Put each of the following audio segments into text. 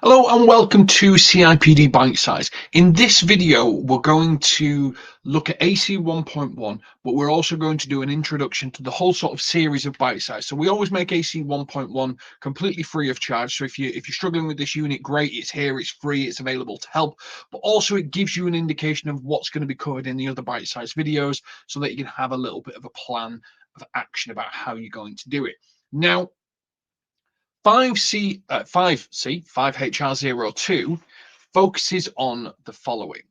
Hello and welcome to CIPD Bitesize. In this video, we're going to look at AC 1.1, but we're also going to do an introduction to the whole sort of series of Bitesize. So we always make AC 1.1 completely free of charge. So if you're struggling with this unit, great, it's here, it's free, it's available to help. But also it gives you an indication of what's going to be covered in the other Bitesize videos so that you can have a little bit of a plan of action about how you're going to do it. Now, 5HR02 focuses on the following.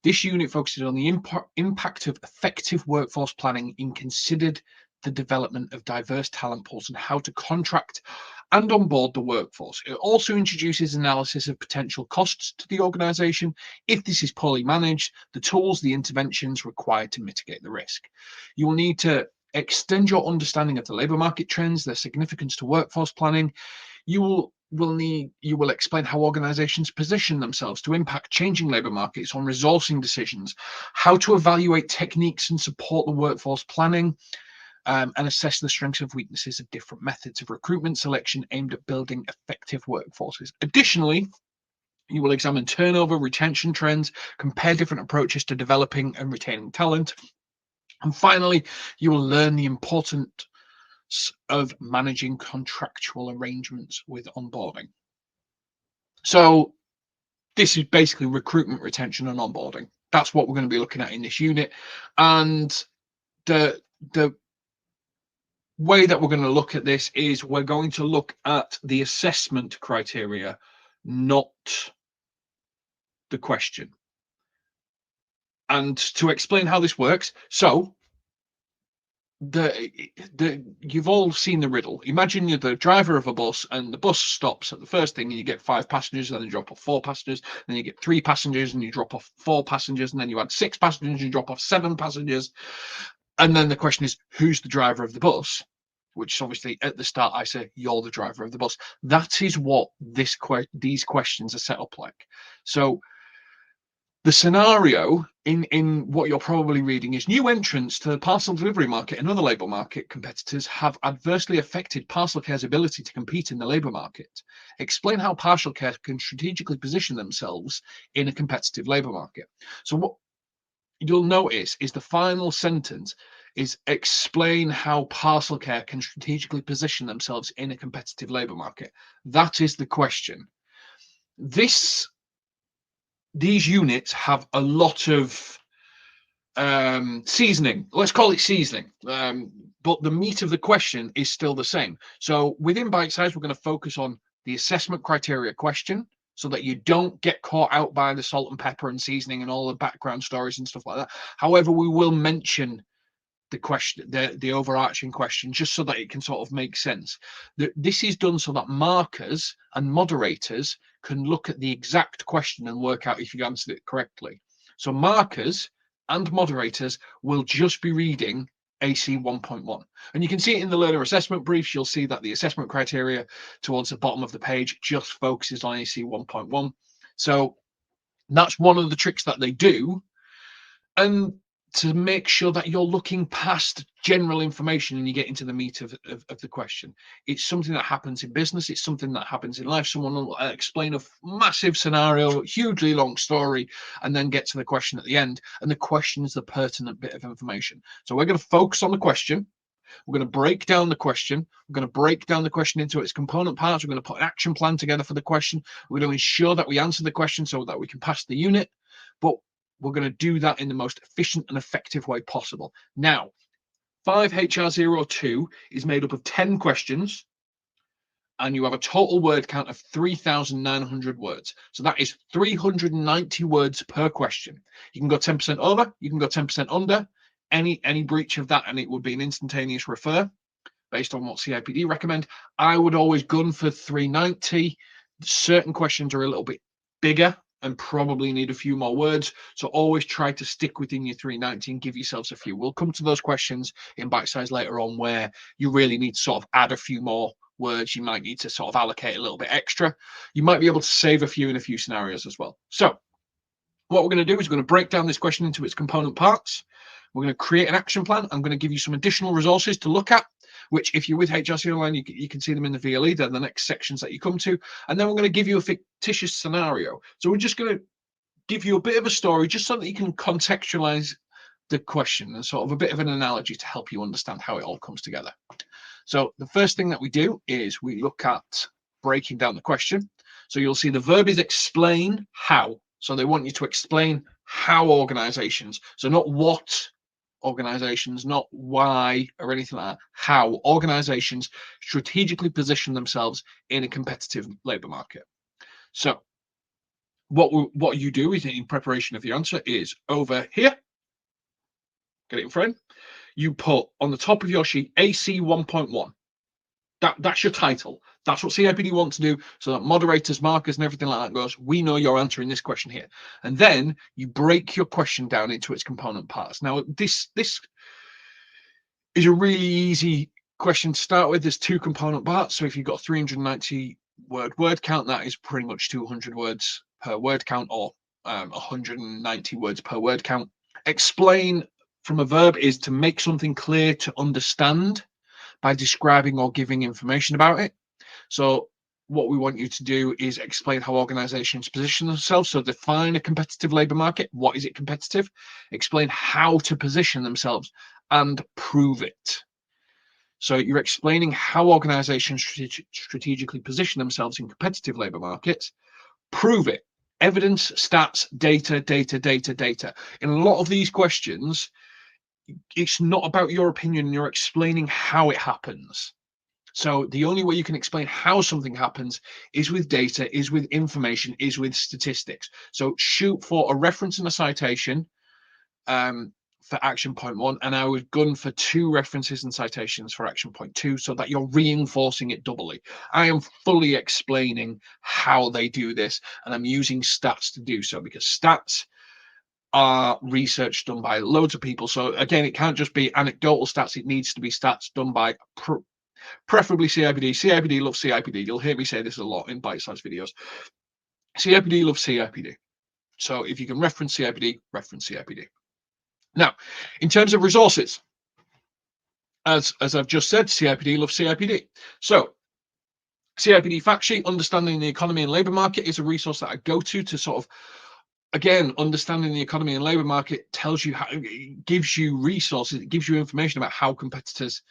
This unit focuses on the impact of effective workforce planning in considered the development of diverse talent pools and how to contract and onboard the workforce. It also introduces analysis of potential costs to the organization if this is poorly managed, the tools, the interventions required to mitigate the risk. You will need to extend your understanding of the labor market trends, their significance to workforce planning. You will explain how organizations position themselves to impact changing labor markets on resourcing decisions, how to evaluate techniques and support the workforce planning, and assess the strengths and weaknesses of different methods of recruitment selection aimed at building effective workforces. Additionally, you will examine turnover, retention trends, compare different approaches to developing and retaining talent. And finally, you will learn the importance of managing contractual arrangements with onboarding. So this is basically recruitment, retention, and onboarding. That's what we're going to be looking at in this unit. And the way that we're going to look at this is we're going to look at the assessment criteria, not the question. And to explain how this works, so you've all seen the riddle. Imagine you're the driver of a bus and the bus stops at the first thing and you get 5 passengers, then you drop off 4 passengers, then you get 3 passengers and you drop off 4 passengers, and then you add 6 passengers and you drop off 7 passengers. And then the question is, who's the driver of the bus? Which obviously at the start I say you're the driver of the bus. That is what these questions are set up like. So the scenario in what you're probably reading is new entrants to the parcel delivery market and other labour market competitors have adversely affected parcel care's ability to compete in the labour market. Explain how parcel care can strategically position themselves in a competitive labour market. So what you'll notice is the final sentence is explain how parcel care can strategically position themselves in a competitive labour market. That is the question. These units have a lot of seasoning. Let's call it seasoning. But the meat of the question is still the same. So within Bitesize, we're going to focus on the assessment criteria question so that you don't get caught out by the salt and pepper and seasoning and all the background stories and stuff like that. However, we will mention the question, the overarching question, just so that it can sort of make sense. This is done so that markers and moderators can look at the exact question and work out if you answered it correctly. So markers and moderators will just be reading AC 1.1. And you can see it in the learner assessment briefs. You'll see that the assessment criteria towards the bottom of the page just focuses on AC 1.1. So that's one of the tricks that they do. And to make sure that you're looking past general information and you get into the meat of the question. It's something that happens in business. It's something that happens in life. Someone will explain a massive scenario, hugely long story, and then get to the question at the end. And the question is the pertinent bit of information. So we're going to focus on the question. We're going to break down the question. We're going to break down the question into its component parts. We're going to put an action plan together for the question. We're going to ensure that we answer the question so that we can pass the unit. But we're going to do that in the most efficient and effective way possible. Now, 5HR02 is made up of 10 questions, and you have a total word count of 3,900 words. So that is 390 words per question. You can go 10% over, you can go 10% under, any breach of that, and it would be an instantaneous refer based on what CIPD recommend. I would always gun for 390. Certain questions are a little bit bigger and probably need a few more words. So always try to stick within your 390 and give yourselves a few. We'll come to those questions in Bitesize later on where you really need to sort of add a few more words. You might need to sort of allocate a little bit extra. You might be able to save a few in a few scenarios as well. So what we're going to do is we're going to break down this question into its component parts. We're going to create an action plan. I'm going to give you some additional resources to look at. which if you're with HRC Online, you can see them in the VLE. They're the next sections that you come to. And then we're going to give you a fictitious scenario. So we're just going to give you a bit of a story just so that you can contextualize the question and sort of a bit of an analogy to help you understand how it all comes together. So the first thing that we do is we look at breaking down the question. So you'll see the verb is explain how. So they want you to explain how organizations, so not what organizations, not why or anything like that, how organizations strategically position themselves in a competitive labor market. So what you do is, in preparation of the answer, is over here, get it in front, you put on the top of your sheet AC 1.1. That's your title. That's what CIPD want to do, so that moderators, markers, and everything like that goes, we know you're answering this question here. And then you break your question down into its component parts. Now, this is a really easy question to start with. There's 2 component parts. So if you've got 390 word count, that is pretty much 200 words per word count, or 190 words per word count. Explain from a verb is to make something clear, to understand, by describing or giving information about it. So what we want you to do is explain how organizations position themselves. So define a competitive labor market. What is it competitive? Explain how to position themselves and prove it. So you're explaining how organizations strategically position themselves in competitive labor markets. Prove it. Evidence, stats, data, data, data, data. In a lot of these questions, it's not about your opinion. You're explaining how it happens. So the only way you can explain how something happens is with data, is with information, is with statistics. So shoot for a reference and a citation for action point 1, and I would gun for 2 references and citations for action point 2, so that you're reinforcing it doubly. I am fully explaining how they do this, and I'm using stats to do so, because stats are research done by loads of people. So again, it can't just be anecdotal stats. It needs to be stats done by preferably CIPD. CIPD loves CIPD. You'll hear me say this a lot in bite-sized videos. CIPD loves CIPD. So if you can reference CIPD, reference CIPD. Now, in terms of resources, as I've just said, CIPD loves CIPD. So CIPD fact sheet, understanding the economy and labor market, is a resource that I go to sort of, again, understanding the economy and labor market tells you how, it gives you resources, it gives you information about how competitors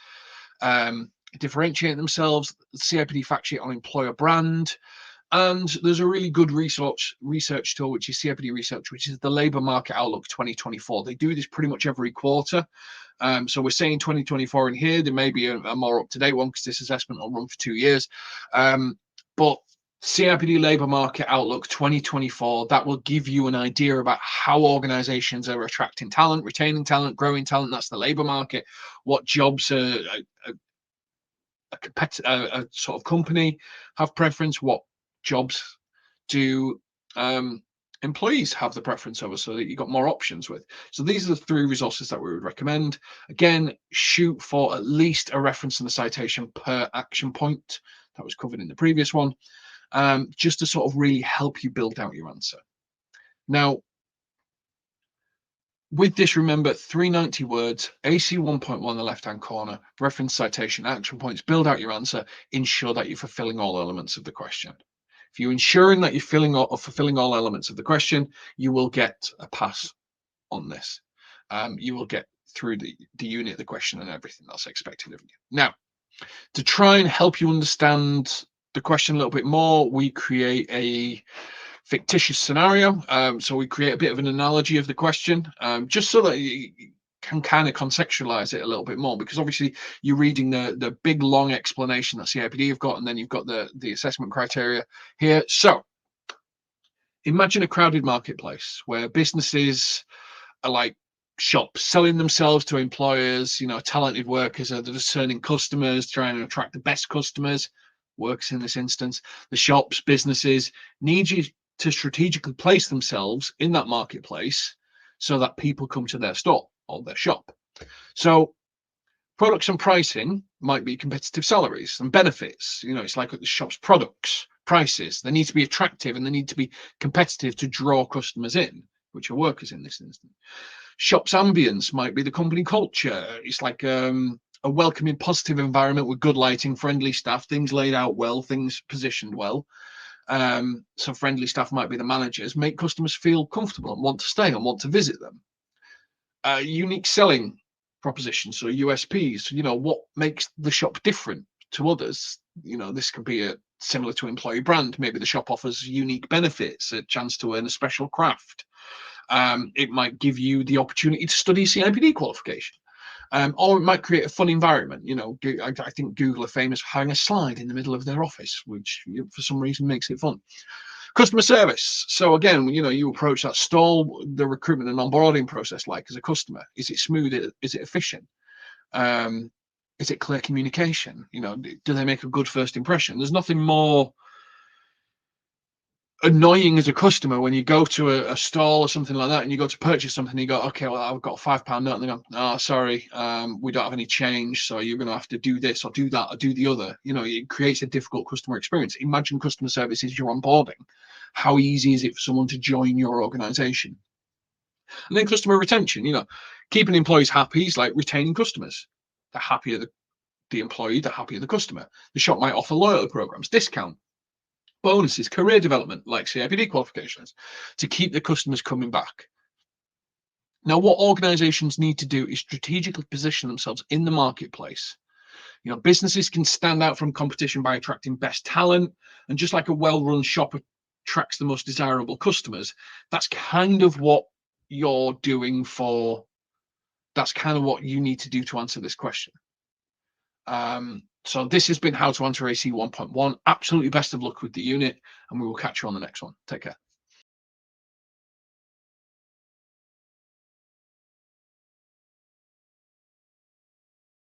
differentiate themselves. The CIPD fact sheet on employer brand, and there's a really good research tool, which is CIPD Research, which is the Labour Market Outlook 2024. They do this pretty much every quarter. So we're saying 2024 in here. There may be a more up-to-date one, because this assessment will run for 2 years. But CIPD Labour Market Outlook 2024, that will give you an idea about how organizations are attracting talent, retaining talent, growing talent. That's the labour market. What jobs a sort of company have preference, what jobs do employees have the preference over, so that you've got more options with. So these are the 3 resources that we would recommend. Again, shoot for at least a reference and a citation per action point. That was covered in the previous one, just to sort of really help you build out your answer. Now, with this, remember, 390 words, AC 1.1 the left-hand corner, reference, citation, action points, build out your answer, ensure that you're fulfilling all elements of the question. If you're ensuring that you're fulfilling all elements of the question, you will get a pass on this. You will get through the unit of the question and everything that's expected of you. Now, to try and help you understand the question a little bit more, we create a fictitious scenario. So we create a bit of an analogy of the question, just so that you can kind of contextualize it a little bit more, because obviously you're reading the big long explanation that CIPD have got, and then you've got the assessment criteria here. So imagine a crowded marketplace where businesses are like shops, selling themselves to employers. Talented workers are the discerning customers, trying to attract the best customers. Works in this instance, the shops, businesses need you to strategically place themselves in that marketplace so that people come to their store or their shop. So products and pricing might be competitive salaries and benefits. It's like the shop's products, prices. They need to be attractive, and they need to be competitive to draw customers in, which are workers in this instance. Shop's ambience might be the company culture. It's like a welcoming, positive environment with good lighting, friendly staff, things laid out well, things positioned well. So friendly staff might be the managers, make customers feel comfortable and want to stay and want to visit them. Unique selling propositions, so USPs, what makes the shop different to others. This could be similar to employee brand. Maybe the shop offers unique benefits, a chance to earn a special craft. It might give you the opportunity to study CIPD qualification. Or it might create a fun environment. I think Google are famous for having a slide in the middle of their office, which for some reason makes it fun. Customer service. So again, you approach that stall, the recruitment and onboarding process like as a customer. Is it smooth? Is it efficient? Is it clear communication? Do they make a good first impression? There's nothing more annoying as a customer when you go to a stall or something like that and you go to purchase something and you go, okay, well, I've got a £5 note, and they go, oh, sorry, we don't have any change, so you're going to have to do this or do that or do the other. It creates a difficult customer experience. Imagine customer service is your onboarding. How easy is it for someone to join your organization? And then customer retention, keeping employees happy is like retaining customers. The happier the employee, the happier the customer. The shop might offer loyalty programs, discount, bonuses, career development like CIPD qualifications to keep the customers coming back. Now, what organizations need to do is strategically position themselves in the marketplace. Businesses can stand out from competition by attracting best talent, and just like a well-run shop attracts the most desirable customers, that's kind of what you're doing that's kind of what you need to do to answer this question. So this has been how to answer AC 1.1. Absolutely best of luck with the unit, and we will catch you on the next one. Take care.